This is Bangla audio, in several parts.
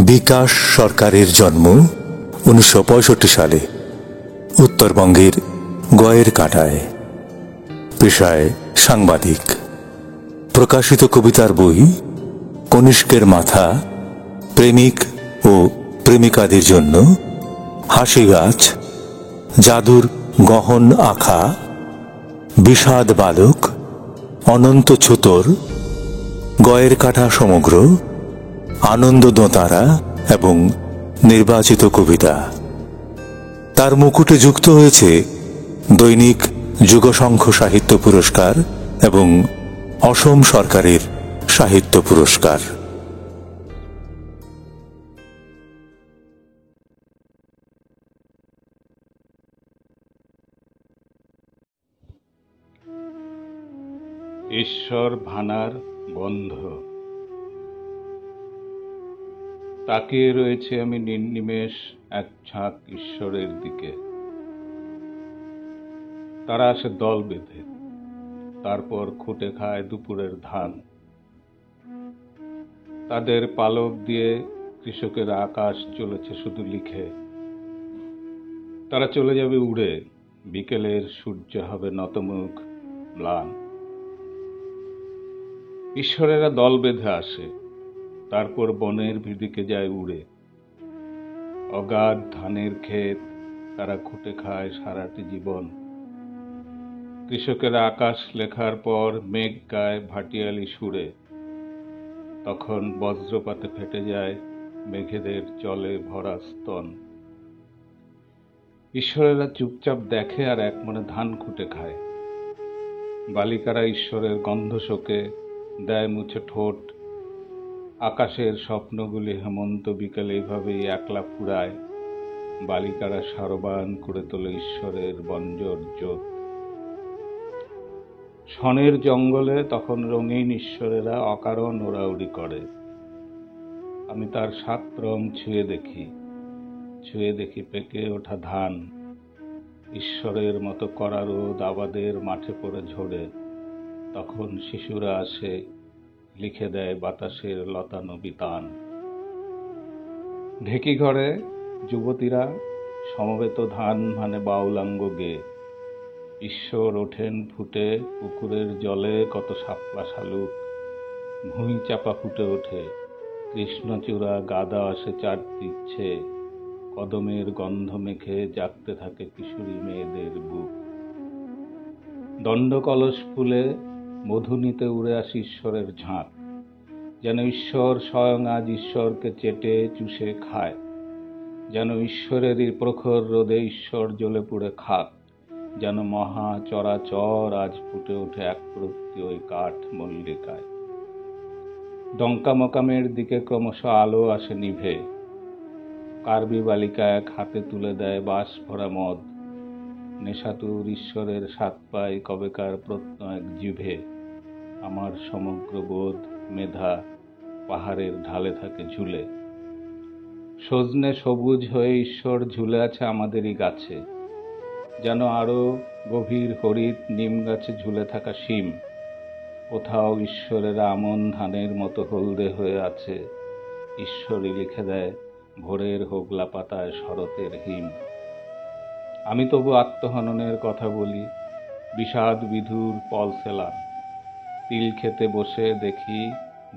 বিকাশ সরকারের জন্ম 1965 সালে উত্তরবঙ্গের গয়ের কাটায়। পেশায় সাংবাদিক। প্রকাশিত কবিতার বই কনিষ্কের মাথা, প্রেমিক ও প্রেমিকাদের জন্য, হাসি গাছ, জাদুর গহন আখা, বিষাদ বালক, অনন্ত ছুতর, গয়ের কাটা সমগ্র, আনন্দ দোঁতারা এবং নির্বাচিত কবিতা। তার মুকুটে যুক্ত হয়েছে দৈনিক যুগশঙ্খ সাহিত্য পুরস্কার এবং অসম সরকারের সাহিত্য পুরস্কার। ঈশ্বর ভানার গন্ধ। তাকিয়ে রয়েছে আমি নির্নিমেষ এক ঝাঁক ঈশ্বরের দিকে। তারা আসে দল বেঁধে, তারপর খুঁটে খায় দুপুরের ধান। তাদের পালক দিয়ে কৃষকের আকাশ চলেছে শুধু লিখে। তারা চলে যাবে উড়ে, বিকেলের সূর্য হবে নতমুখ ম্লান। ঈশ্বরেরা দল বেঁধে আসে, তারপর বনের দিকে যায় উড়ে। অগাধ ধানের ক্ষেত তারা খুঁটে খায় সারাটি জীবন। কৃষকেরা আকাশ লেখার পর মেঘ গায় ভাটিয়ালি সুরে। তখন বজ্রপাতে ফেটে যায় মেঘেদের জলে ভরা স্তন। ঈশ্বরেরা চুপচাপ দেখে আর এক মনে ধান খুঁটে খায়। বালিকারা ঈশ্বরের গন্ধ শোকে দেয় মুছে ঠোঁট। আকাশের স্বপ্নগুলি হেমন্ত বিকেলে এইভাবেই একলা ফুরায়। বালিকারা সারবান করে তোলে ঈশ্বরের বঞ্জর জ্যোত। শনের জঙ্গলে তখন রঙিন ঈশ্বরেরা অকারণ ওড়াউড়ি করে। আমি তার 7 রং ছুঁয়ে দেখি পেকে ওঠা ধান। ঈশ্বরের মতো কড়া রোদ আবাদের মাঠে পড়ে ঝরে। তখন শিশুরা আসে, লিখে দেয় বাতাসের লতানো বিতান। ঢেকি ঘরে যুবতীরা সমবেত ধান মানে বাউলাঙ্গ গেয়ে। ঈশ্বর ওঠেন ফুটে পুকুরের জলে কত শাপলা শালুক। ভুঁই চাপা ফুটে ওঠে, কৃষ্ণচূড়া গাদা আসে চার দিচ্ছে। কদমের গন্ধ মেখে জাগতে থাকে কিশোরী মেয়েদের বুক। দণ্ড কলস ফুলে মধু নিতে উড়ে আসে ঈশ্বরের ঝাঁক। যেন ঈশ্বর স্বয়ং আজ ঈশ্বরকে চেটে চুষে খায়। যেন ঈশ্বরেরই প্রখর রোদে ঈশ্বর জ্বলে পুড়ে খাক। যেন মহা চরাচর আজ ফুটে ওঠে এক প্রত্যি ওই কাঠ মল্লিকায়। ডঙ্কা মকামের দিকে ক্রমশ আলো আসে নিভে। কার্বি বালিকা এক হাতে তুলে দেয় বাঁশ ভরা মদ। নেশাতুর ঈশ্বরের স্বাদ পায় কবেকার প্রত্ন এক জিভে। আমার সমগ্র বোধ মেধা পাহাড়ের ঢালে থাকে ঝুলে। সজনে সবুজ হয়ে ঈশ্বর ঝুলে আছে আমাদেরই গাছে। যেন আরো গভীর হরিৎ নিম গাছে ঝুলে থাকা শিম। কোথাও ঈশ্বরেরা আমন ধানের মতো হলদে হয়ে আছে। ঈশ্বরই লিখে দেয় ভোরের হোগলা পাতায় শরতের হিম। আমি তবু আত্মহননের কথা বলি, বিষাদ বিধুর পল সেলাম। তিল খেতে বসে দেখি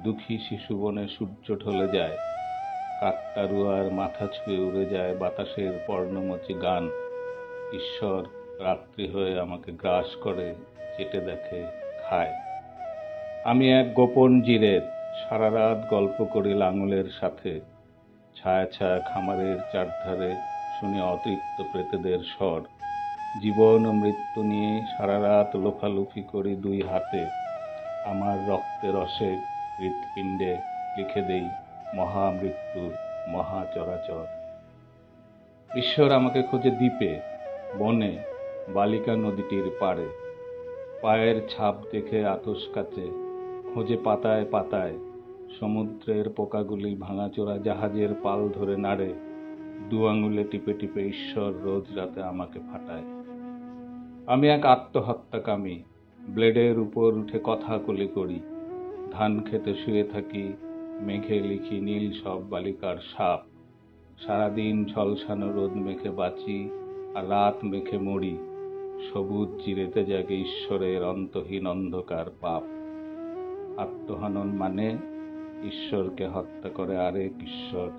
দুঃখী শিশু বনে সূর্য ঢলে যায়। কাকতাড়ুয়ার মাথা ছুঁয়ে উড়ে যায় বাতাসের পর্ণমোচী গান। ঈশ্বর রাত্রি হয়ে আমাকে গ্রাস করে, চেটে দেখে, খায়। আমি এক গোপন জিরের, সারা রাত গল্প করি লাঙলের সাথে। ছায়া ছায়া খামারের চারধারে শুনি অতৃপ্ত প্রেতেদের স্বর। জীবন ও মৃত্যু নিয়ে সারা রাত লোফালুফি করি দুই হাতে। আমার রক্তে রসে হৃৎপিণ্ডে লিখে দেই মহামৃত্যুর মহা চরাচর। ঈশ্বর আমাকে খোঁজে দ্বীপে, বনে, বালিকা নদীটির পাড়ে। পায়ের ছাপ দেখে আতশ কাচে, খোঁজে পাতায় পাতায়। সমুদ্রের পোকাগুলি ভাঙাচোরা জাহাজের পাল ধরে নাড়ে। 2 আঙুলে টিপে টিপে ঈশ্বর রোজ রাতে আমাকে ফাটায়। আমি এক আত্মহত্যাকামী, ব্লেডের উপর উঠে কথা কলি করি। ধান খেতে শুয়ে থাকি, মেঘে লিখি নীল সব বালিকার সাপ। সারাদিন ঝলসানো রোদ মেখে বাঁচি, আর রাত মেখে মরি। সবুজ চিরেতে জাগে ঈশ্বরের অন্তহীন অন্ধকার পাপ। আত্মহনন মানে ঈশ্বরকে হত্যা করে আরেক ঈশ্বর।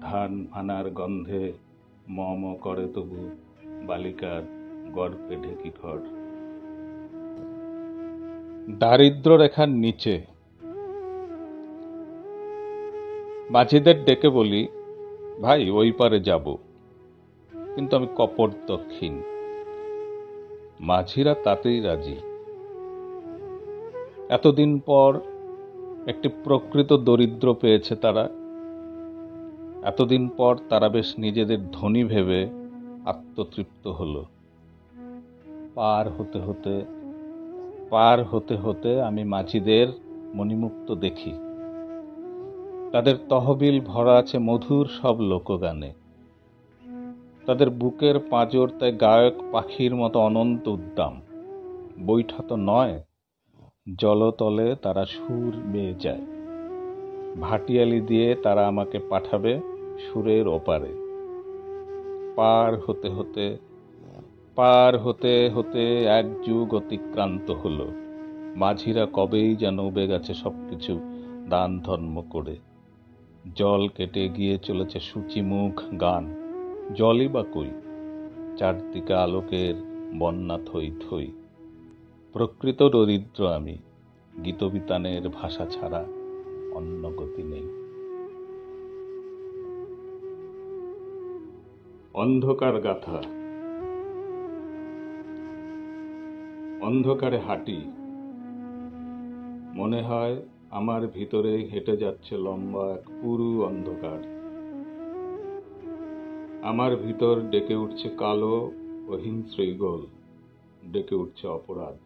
ধান ভানার গন্ধে ম ম করে তবু বালিকার গর্ভে ঢেকি ঘর। দারিদ্র রেখার নিচে মাঝিদের ডেকে বলি, ভাই ওই পারে যাব, কিন্তু আমি কপট দক্ষিণ। মাঝিরা তাতেই রাজি। এতদিন পর একটি প্রকৃত দরিদ্র পেয়েছে তারা। এতদিন পর তারা বেশ নিজেদের ধনী ভেবে আত্মতৃপ্ত হলো। পার হতে হতে আমি মাঝিদের মণিমুক্ত দেখি। তাদের তহবিল ভরা আছে মধুর সব লোকগানে। তাদের বুকের পাঁজর তাই গায়ক পাখির মতো অনন্ত উদ্দাম। বৈঠা তো নয়, জলতলে তারা সুর বেয়ে যায়। ভাটিয়ালি দিয়ে তারা আমাকে পাঠাবে সুরের ওপারে। পার হতে হতে এক যুগ অতিক্রান্ত হলো। মাঝিরা কবেই যেন উবে গেছে সবকিছু দান ধর্ম করে। জল কেটে গিয়ে চলেছে সূচিমুখ গান। জলই বা কই, চারদিকে আলোকের বন্যা থই থই। প্রকৃত দরিদ্র আমি, গীতবিতানের ভাষা ছাড়া অন্য গতি নেই। অন্ধকার গাথা। অন্ধকারে হাঁটি, মনে হয় আমার ভিতরে হেঁটে যাচ্ছে লম্বা এক পুরু অন্ধকার। আমার ভিতর ডেকে উঠছে কালো ও হিংস্র ঈগল, ডেকে উঠছে অপরাধ।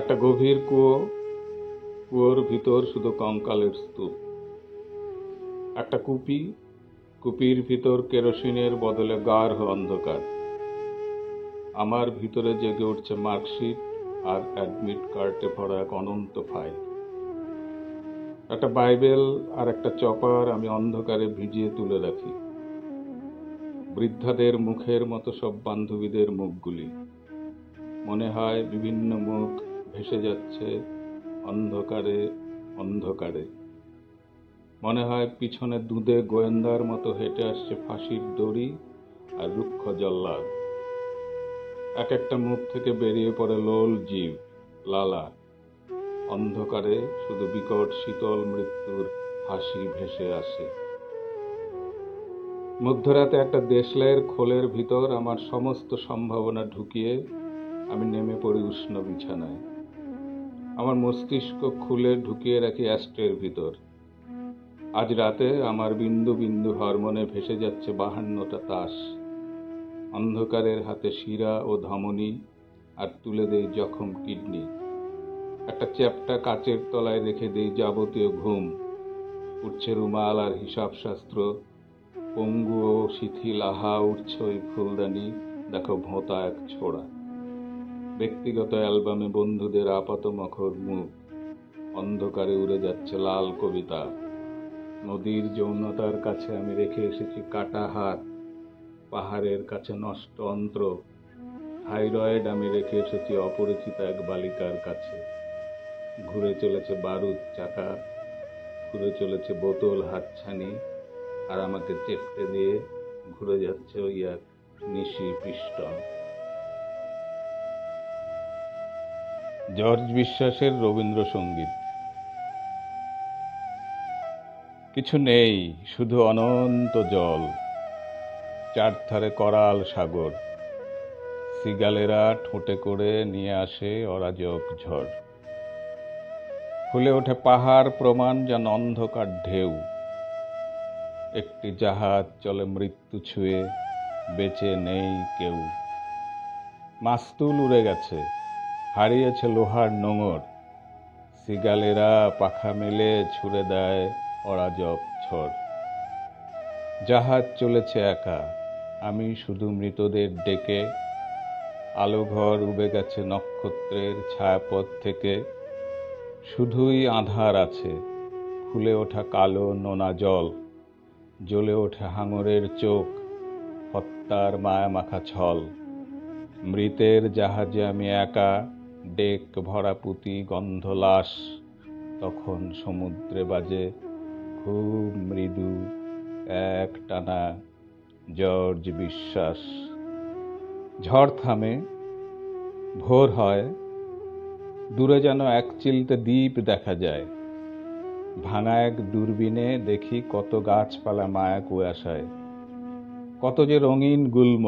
একটা গভীর কুয়োর ভিতর শুধু কঙ্কালের স্তূপ। একটা কুপির ভিতর কেরোসিনের বদলে গাঢ় অন্ধকার। আমার ভিতরে জেগে উঠছে মার্কশিট আর অ্যাডমিট কার্ডে ভরা এক অনন্ত ফাইল। একটা বাইবেল আর একটা চপার আমি অন্ধকারে ভিজিয়ে তুলে রাখি। বৃদ্ধাদের মুখের মতো সব বান্ধবীদের মুখগুলি। মনে হয় বিভিন্ন মুখ ভেসে যাচ্ছে অন্ধকারে অন্ধকারে। মনে হয় পিছনে দুধে গোয়েন্দার মতো হেঁটে আসছে ফাঁসির দড়ি আর রুক্ষ জল্লাদ। এক একটা মুখ থেকে বেরিয়ে পড়ে লোল জীব, লালা। অন্ধকারে শুধু বিকট শীতল মৃত্যুর হাসি ভেসে আসে। মধ্যরাতে একটা দেশলাইয়ের খোলের ভিতর আমার সমস্ত সম্ভাবনা ঢুকিয়ে আমি নেমে পড়ি উষ্ণ বিছানায়। আমার মস্তিষ্ক খুলে ঢুকিয়ে রাখি অ্যাস্ট্রের ভিতর। আজ রাতে আমার বিন্দু বিন্দু হরমোনে ভেসে যাচ্ছে 52টা তাস। অন্ধকারের হাতে শিরা ও ধমনী, আর তুলে দেই জখম কিডনি। একটা চ্যাপ্টা কাচের তলায় রেখে দেই যাবতীয় ঘুম। উঠছে রুমাল আর হিসাব শাস্ত্র। পঙ্গু ও শিথিল আহা উঠছে ওই ফুলদানি, দেখো ভোঁতা এক ছোড়া। ব্যক্তিগত অ্যালবামে বন্ধুদের আপাতমখর মুখ। অন্ধকারে উড়ে যাচ্ছে লাল কবিতা। নদীর যৌনতার কাছে আমি রেখে এসেছি কাটা হাত। পাহাড়ের কাছে নষ্ট অন্ত্র। থাইরয়েড আমি রেখে এসেছি অপরিচিত এক বালিকার কাছে। ঘুরে চলেছে বারুদ চাকা, ঘুরে চলেছে বোতল হাতছানি, আর আমাকে চেপটে দিয়ে ঘুরে যাচ্ছে ওই এক নিশি পিস্টন। জর্জ বিশ্বাসের রবীন্দ্রসঙ্গীত। কিছু নেই, শুধু অনন্ত জল, চারধারে করাল সাগর। সিগালেরা ঠোঁটে করে নিয়ে আসে অরাজক ঝড়। ফুলে ওঠে পাহাড় প্রমাণ যেন অন্ধকার ঢেউ। একটি জাহাজ চলে মৃত্যু ছুঁয়ে, বেঁচে নেই কেউ। মাস্তুল উড়ে গেছে, হারিয়েছে লোহার নোঙর। সিগালেরা পাখা মেলে ছুড়ে দেয় অরাজক ঝড়। জাহাজ চলেছে একা, আমি শুধু মৃতদের ডেকে। আলো ঘর উবে গেছে নক্ষত্রের ছায়াপথ থেকে। শুধুই আঁধার আছে, ফুলে ওঠা কালো নোনা জল, জ্বলে ওঠে হাঙরের চোখ, হত্যার মায়া মাখা ছল। মৃতের জাহাজে আমি একা, ডেক ভরা পুঁতি গন্ধ লাশ। তখন সমুদ্রে বাজে খুব মৃদু এক টানা জর্জ বিশ্বাস। ঝড় থামে, ভোর হয়, দূরে যেন এক চিলতে দ্বীপ দেখা যায়। ভাঙা এক দূরবীনে দেখি কত গাছপালা মায়া কুয়াশায়, কত যে রঙিন গুল্ম,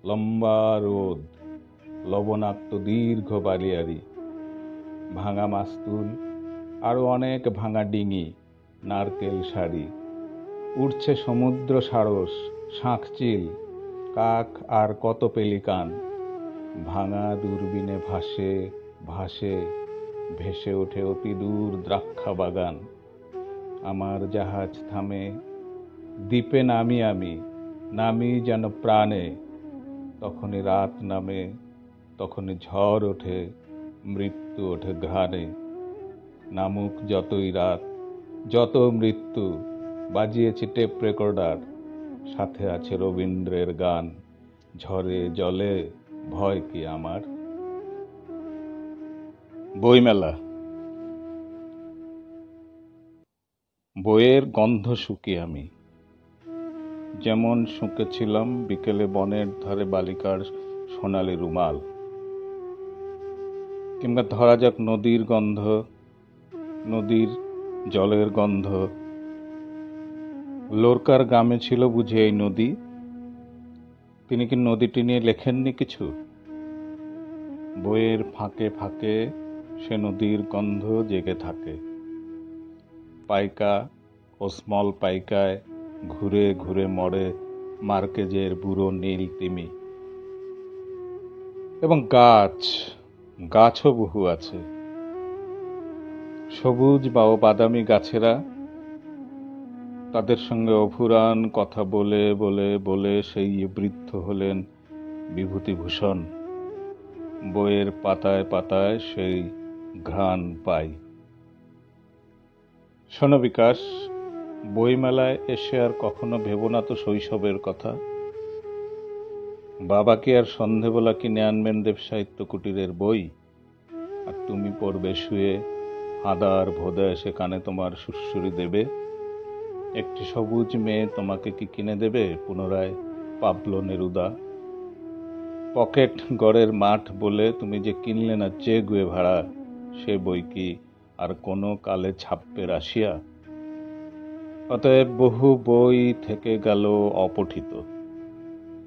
লম্বা রোদ, লবণাক্ত দীর্ঘ বালিয়ারি, ভাঙা মাস্তুল, আরো অনেক ভাঙা ডিঙি, নারকেল শাড়ি। উঠছে সমুদ্র সারস, শাঁখচিল, কাক আর কত পেলিকান। ভাঙা দূরবীনে ভাসে ভাসে ভেসে ওঠে অতি দূর দ্রাক্ষা বাগান। আমার জাহাজ থামে, দ্বীপে নামি আমি, নামি যেন প্রাণে। তখনই রাত নামে, তখনই ঝড় ওঠে, মৃত্যু ওঠে ঘ্রাণে। নামুক যতই রাত, যত মৃত্যু, বাজিয়েছি টেপ রেকর্ডার, সাথে আছে রবীন্দ্রের গান। ঝড়ে জলে ভয় কি আমার। বইমেলা। বইয়ের গন্ধ শুকি আমি, যেমন শুকেছিলাম বিকেলে বনের ধারে বালিকার সোনালি রুমাল। কিংবা ধরা যাক নদীর গন্ধ, নদীর জলের গন্ধ। লোরকার গ্রামে ছিল বুঝি এই নদী? তিনি কি নদীটি নিয়ে লেখেননি কিছু? বইয়ের ফাঁকে ফাঁকে সে নদীর গন্ধ জেগে থাকে। পাইকা ও স্মল পাইকায় ঘুরে ঘুরে মরে মার্কেজের বুড়ো নীল তিমি। এবং গাছও বহু আছে, সবুজ বা বাদামি গাছেরা। তাদের সঙ্গে অফুরান কথা বলে বলে বলে সেই বৃদ্ধ হলেন বিভূতিভূষণ। বইয়ের পাতায় পাতায় সেই ঘ্রাণ পাই। শোনো বিকাশ, বইমেলায় এসে আর কখনো ভেবো না তো শৈশবের কথা। বাবা কি আর সন্ধেবেলা কিনে আনবেন দেব সাহিত্য কুটিরের বই, আর তুমি পড়বে শুয়ে, হাদার ভোদা এসে কানে তোমার সুরসুরি দেবে। একটি সবুজ মেয়ে তোমাকে কি কিনে দেবে পুনরায় পাবলো নেরুদা? পকেট গড়ের মাঠ বলে তুমি যে কিনলে না চে গুয়েভারা, সে বই কি আর কোনো কালে ছাপবে রাশিয়া? অতএব বহু বই থেকে গেল অপঠিত,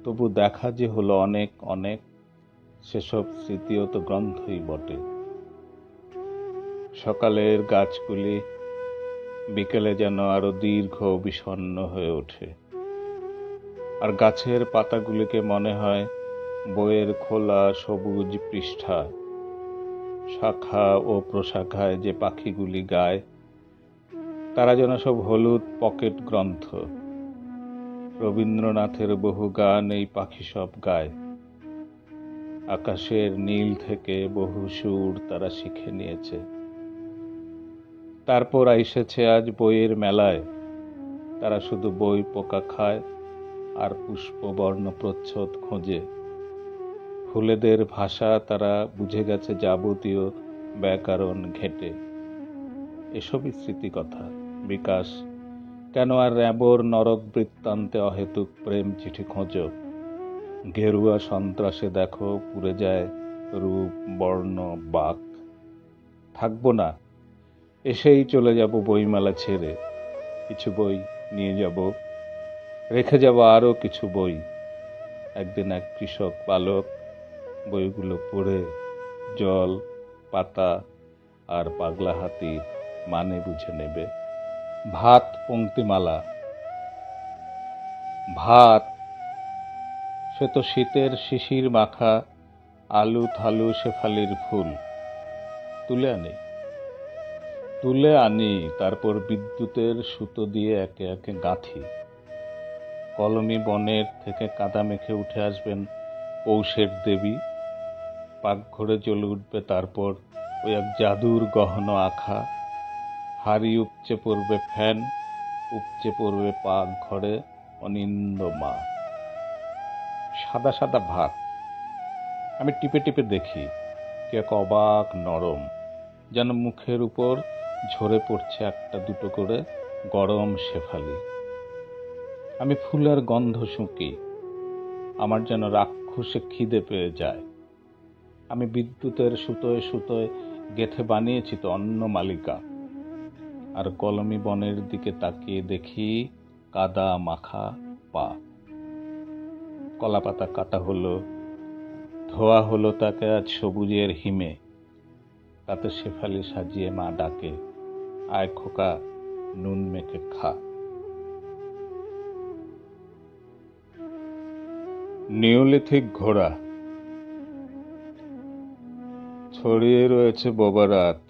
তবু দেখা যে হলো অনেক অনেক, সেসব স্মৃতিও তো গ্রন্থই বটে। সকালের গাছগুলি বিকেলে যেন আরো দীর্ঘ বিষণ্ণ হয়ে ওঠে, আর গাছের পাতাগুলিকে মনে হয় বইয়ের খোলা সবুজ পৃষ্ঠা। শাখা ও প্রশাখায় যে পাখিগুলি গায়, তারা যেন সব হলুদ পকেট গ্রন্থ। রবীন্দ্রনাথের বহু গান এই পাখি সব গায়। আকাশের নীল থেকে বহু সুর তারা শিখে নিয়েছে। তারপর এসেছে আজ বইয়ের মেলায়, তারা শুধু বই পোকা খায় আর পুষ্পবর্ণ প্রচ্ছদ খোঁজে। ফুলেদের ভাষা তারা বুঝে গেছে যাবতীয় ব্যাকরণ ঘেঁটে। এসবই স্মৃতিকথা বিকাশ। কেন আর র্যাবোর নরক বৃত্তান্তে অহেতুক প্রেম চিঠি খোঁজো? গেরুয়া সন্ত্রাসে দেখো পুড়ে যায় রূপ বর্ণ বাক। থাকবো না, এসেই চলে যাব বইমেলা ছেড়ে। কিছু বই নিয়ে যাব, রেখে যাব আরো কিছু বই। একদিন এক কৃষক বালক বইগুলো পড়ে জল, পাতা আর পাগলা হাতির মানে বুঝে নেবে। ভাত পংক্তিমালা। ভাত, সে তো শীতের শিশির মাখা আলু থালু শেফালির ফুল। তুলে আনি, তারপর বিদ্যুতের সুতো দিয়ে একে একে গাঁথি। কলমি বনের থেকে কাদা মেখে উঠে আসবেন পৌষের দেবী। পাকঘরে জ্বলে উঠবে তারপর ওই এক জাদুর গহন আখা, হাড়ি উপচে পড়বে ফ্যান, উপচে পড়বে পাক ঘরে অনিন্দ মা। সাদা সাদা ভাত, আমি টিপে টিপে দেখি কি এক অবাক নরম, যেন মুখের উপর ঝরে পড়ছে একটা দুটো করে গরম শেফালি। আমি ফুলের গন্ধ শুঁকি, আমার যেন রাক্ষসে খিদে পেয়ে যায়। আমি বিদ্যুতের সুতোয় সুতোয় গেথে বানিয়েছি তো অন্ন মালিকা। আর কলমি বনের দিকে তাকিয়ে দেখি কাদা মাখা পা। কলাপাতা কাটা হলো, ধোয়া হলো তাকে আজ সবুজের হিমে। তাতে শেফালি সাজিয়ে মা ডাকে, আয় খোকা নুন মেখে খা। নিওলিথিক ঘোড়া, ছড়িয়ে রয়েছে বোবা রাত।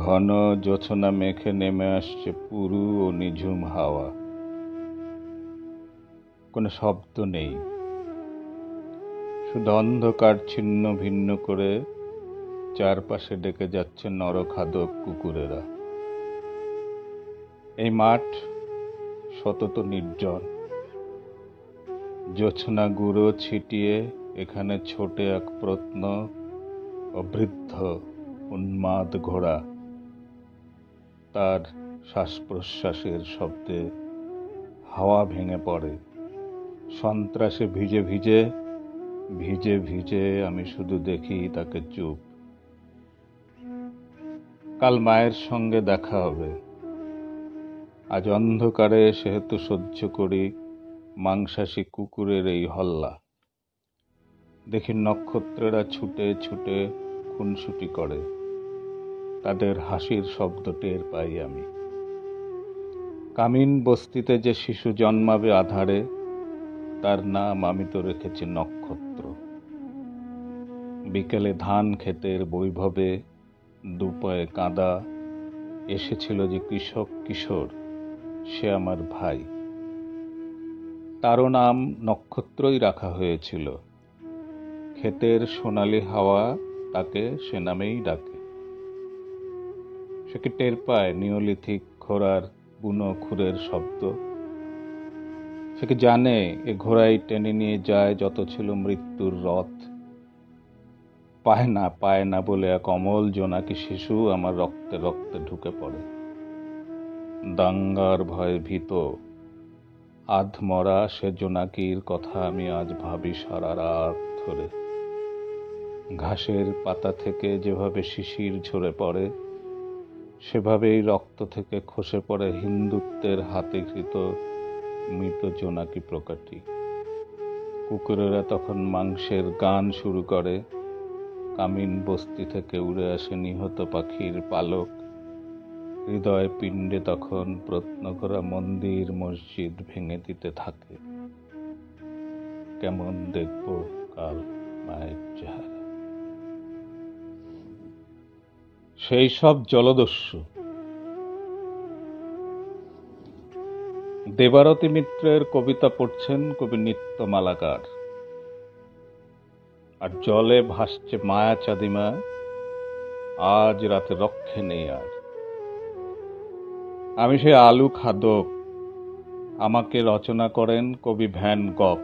ঘন জোছনা মেখে নেমে আসছে পুরু ও নিঝুম হাওয়া। কোনো শব্দ নেই, শুধু অন্ধকার ছিন্ন ভিন্ন করে চারপাশে ডেকে যাচ্ছে নরখাদক কুকুরেরা। এই মাঠ সতত নির্জন। জোছনা গুঁড়ো ছিটিয়ে এখানে ছোটে এক প্রত্ন ও বৃদ্ধ উন্মাদ ঘোড়া। তার শ্বাস প্রশ্বাসের শব্দে হাওয়া ভেঙে পড়ে। সন্ত্রাসে ভিজে ভিজে ভিজে ভিজে আমি শুধু দেখি তাকে চুপ। কাল মায়ের সঙ্গে দেখা হবে। আজ অন্ধকারে সেহেতু সহ্য করি মাংসাশী কুকুরের এই হল্লা। দেখি নক্ষত্রেরা ছুটে ছুটে খুনসুটি করে, তাদের হাসির শব্দ টের পাই আমি। কামিন বস্তিতে যে শিশু জন্মাবে আধারে, তার নাম আমি তো রেখেছি নক্ষত্র। বিকেলে ধান ক্ষেতের বৈভবে দুপায়ে কাঁদা এসেছিল যে কৃষক কিশোর, সে আমার ভাই। তারও নাম নক্ষত্রই রাখা হয়েছিল। ক্ষেতের সোনালি হাওয়া তাকে সে নামেই ডাকে। সে কি টের পায় নিওলিথিক ঘোড়ার বুনো খুরের শব্দ? সে কি জানে এ ঘোড়াই টেনে নিয়ে যায় যত ছিল মৃত্যুর রথ? পায় না বলে এক অমল জোনাকি শিশু আমার রক্তে রক্তে ঢুকে পড়ে। দাঙ্গার ভয়ে ভীত আধমরা সে জোনাকির কথা আমি আজ ভাবি সারা রাত ধরে। ঘাসের পাতা থেকে যেভাবে শিশির ঝরে পড়ে, সেভাবেই রক্ত থেকে খসে পড়ে হিন্দুত্বের হাতে কৃত মৃত জোনাকি প্রকাটি। কুকুরেরা তখন মাংসের গান শুরু করে। কামিন বস্তি থেকে উড়ে আসে নিহত পাখির পালক। হৃদয় পিণ্ডে তখন প্রত্ন করা মন্দির মসজিদ ভেঙে দিতে থাকে। কেমন দেখব কাল মায়ের চেহারা। সেই সব জলদস্যু দেবারতী মিত্রের কবিতা পড়ছেন কবি নিত্য মালাকার। আর জলে ভাসছে মায়া চাঁদিমা, আজ রাতে রক্ষে নেই আর। আমি সেই আলু খাদক, আমাকে রচনা করেন কবি ভ্যান গক।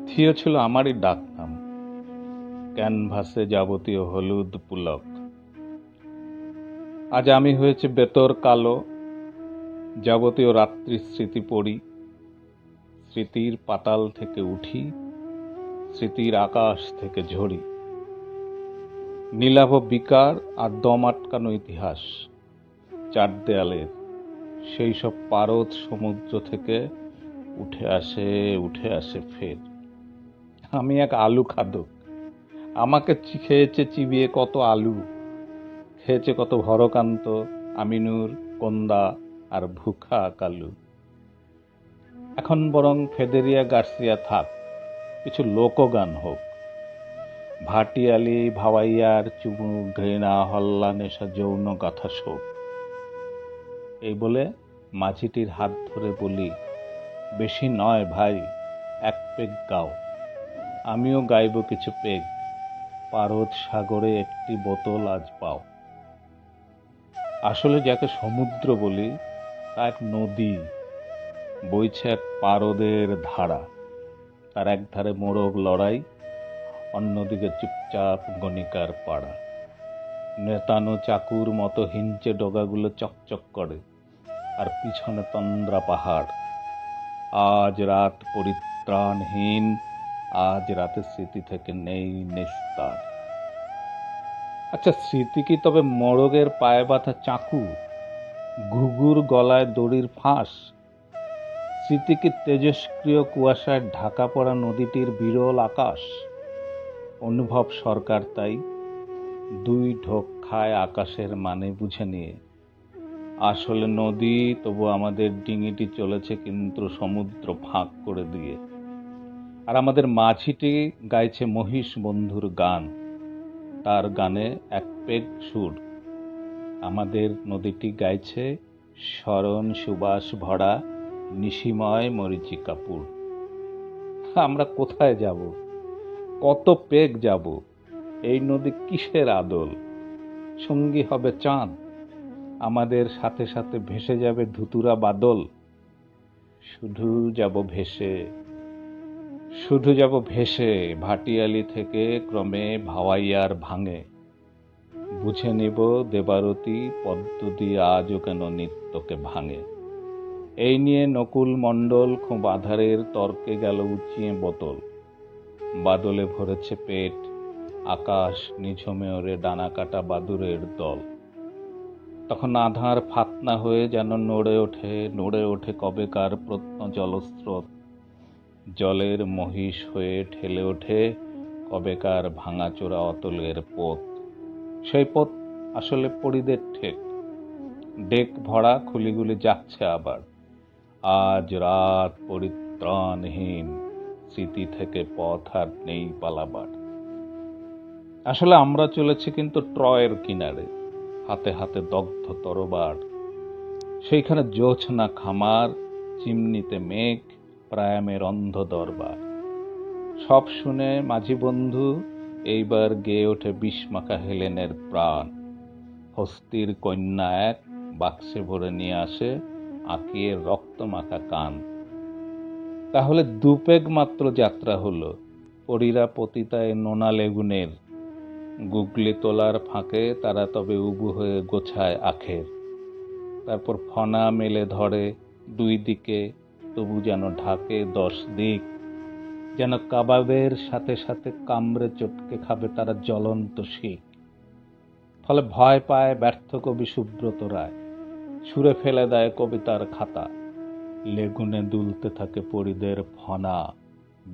থিও ছিল আমারই ডাকনাম, ক্যানভাসে যাবতীয় হলুদ পুলক। আজ আমি হয়েছে বেতর কালো, যাবতীয় রাত্রি স্মৃতি পড়ি। স্মৃতির পাতাল থেকে উঠি, স্মৃতির আকাশ থেকে ঝরি। নীলাভ বিকার আর দম আটকানো ইতিহাস, চার দেয়ালের সেই সব পারদ সমুদ্র থেকে উঠে আসে ফের। আমি এক আলু খাদক, আমাকে খেয়েছে চিবিয়ে কত আলু, খেয়েছে কত ভরকান্ত, আমিনুর, কন্দা আর ভুখা কালু। এখন বরং ফেদেরিয়া গার্সিয়া থাক, কিছু লোকগান হোক। ভাটিয়ালি ভাওয়াইয়ার চুমু ঘৃণা হল্লা নেশা যৌন গাথা শোক। এই বলে মাঝিটির হাত ধরে বলি, বেশি নয় ভাই, এক পেগ গাও। আমিও গাইব কিছু পেগ। পারদ সাগরে একটি বোতল আজ পাও। আসলে যাকে সমুদ্র বলি তা এক নদী, বইছে এক পারদের ধারা। তার একধারে মোরগ লড়াই, অন্যদিকে চুপচাপ গণিকার পাড়া। নেতানো চাকুর মতো হিঞ্চে ডগাগুলো চকচক করে, আর পিছনে তন্দ্রা পাহাড়। আজ রাত পরিত্রাণহীন, আজ রাতের স্মৃতি থেকে নেই নিস্তার। আচ্ছা, স্মৃতি কি তবে মোরগের পায়ে বাঁধা চাকু, ঘুঘুর গলায় দড়ির ফাঁস? স্মৃতি কি তেজস্ক্রিয় কুয়াশায় ঢাকা পড়া নদীটির বিরল আকাশ? অনুভব সরকার তাই দুই ঢোক খায় আকাশের মানে বুঝে নিয়ে। আসলে নদী, তবু আমাদের ডিঙিটি চলেছে কিন্তু সমুদ্র ফাঁক করে দিয়ে। আর আমাদের মাঝিটি গাইছে মহিষ বন্ধুর গান, তার গানে এক পেগ সুর। আমাদের নদীটি গাইছে স্মরণ সুবাস ভরা নিশিময় মরীচিকাপুর। আমরা কোথায় যাব? কত পেগ যাব? এই নদী কিসের আদল? সঙ্গী হবে চাঁদ, আমাদের সাথে সাথে ভেসে যাবে ধুতুরা বাদল। শুধু যাব ভেসে, শুধু যাব ভেসে, ভাটিয়ালি থেকে ক্রমে ভাওয়াইয়ার ভাঙে। বুঝে নেব দেবারতী পদ্মদি আজও কেন নিত্যকে ভাঙে। এই নিয়ে নকুল মণ্ডল খুব আধারের তর্কে গেল উঁচিয়ে বোতল। বাদলে ভরেছে পেট, আকাশ নিঝুমে ওরে ডানা কাটা বাদুরের দল। তখন আধার ফাতনা হয়ে যেন নড়ে ওঠে কবেকার প্রত্ন জলস্রোত। জলের মহিষ হয়ে ঠেলে ওঠে কবেকার ভাঙাচোরা অতলের পথ। সেই পথ আসলে পরিদের ঠেক, ডেক ভরা খুলিগুলি যাচ্ছে আবার। আজ রাত পরিত্রাণহীন, স্মৃতি থেকে পথ আর নেই পালাবার। আসলে আমরা চলেছি কিন্তু ট্রয়ের কিনারে, হাতে হাতে দগ্ধ তরবার। সেইখানে জোছনা খামার, চিমনিতে মেঘ, প্রায়ামের অন্ধ দরবার। সব শুনে মাঝি বন্ধু এইবার গেয়ে ওঠে বিষমাখা হেলেনের প্রাণ। হস্তির কন্যা এক বাক্সে ভরে নিয়ে আসে আঁকিয়ে রক্তমাখা কান। তাহলে দুপেগ মাত্র যাত্রা হলো, পরীরা পতিতায় নোনা লেগুনের। গুগলি তোলার ফাঁকে তারা তবে উবু হয়ে গোছায় আখের। তারপর ফনা মেলে ধরে দুই দিকে, তবু যেন ঢাকে 10 দিক। যেন কাবাবের সাথে সাথে কামড়ে চটকে খাবে তারা জ্বলন্ত শিক। ফলে ভয় পায় ব্যর্থ কবি সুব্রত রায়, ছুঁড়ে ফেলে দেয় কবিতার খাতা। লেগুনে দুলতে থাকে পরিদের ফনা,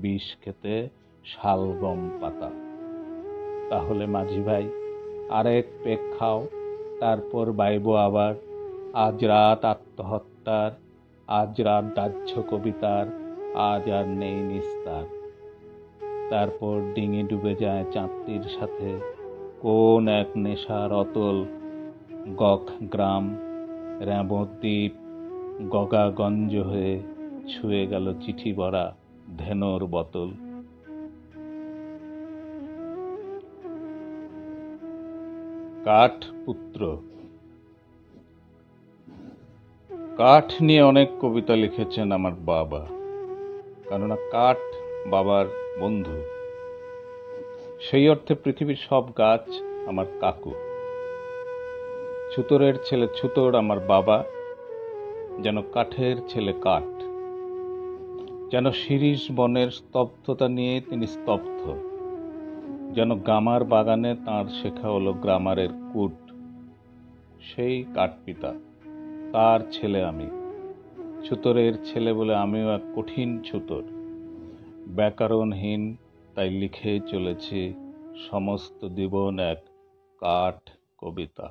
বিষ খেতে শালগম পাতা। তাহলে মাঝি ভাই, আরেক পেক খাও, তারপর বাইব আবার। আজ রাত আত্মহত্যার, আজ রাত দাহ্য কবিতার, আজ আর নেই নিস্তার। তারপর ডিঙি ডুবে যায় চাঁদটির সাথে কোন এক নেশার অতল। গখ গ্রাম, র্যাবদ্বীপ, গগাগঞ্জ হয়ে ছুঁয়ে গেল চিঠি ভরা ধেনুর বোতল। কাঠপুত্র। কাঠ নিয়ে অনেক কবিতা লিখেছেন আমার বাবা, কেননা কাঠ বাবার বন্ধু। সেই অর্থে পৃথিবীর সব গাছ আমার কাকু। ছুতোরের ছেলে ছুতোর আমার বাবা, যেন কাঠের ছেলে কাঠ। যেন শিরীষ বনের স্তব্ধতা নিয়ে তিনি স্তব্ধ। যেন গামার বাগানে তাঁর শেখা হলো গ্রামারের কূট। সেই কাঠপিতা, তার ছেলে আমি। ছুতোরের ছেলে বলে আমিও এক কঠিন ছুতোর। ব্যাকরণহীন, তাই লিখে চলেছি সমস্ত জীবন এক কাঠ কবিতা।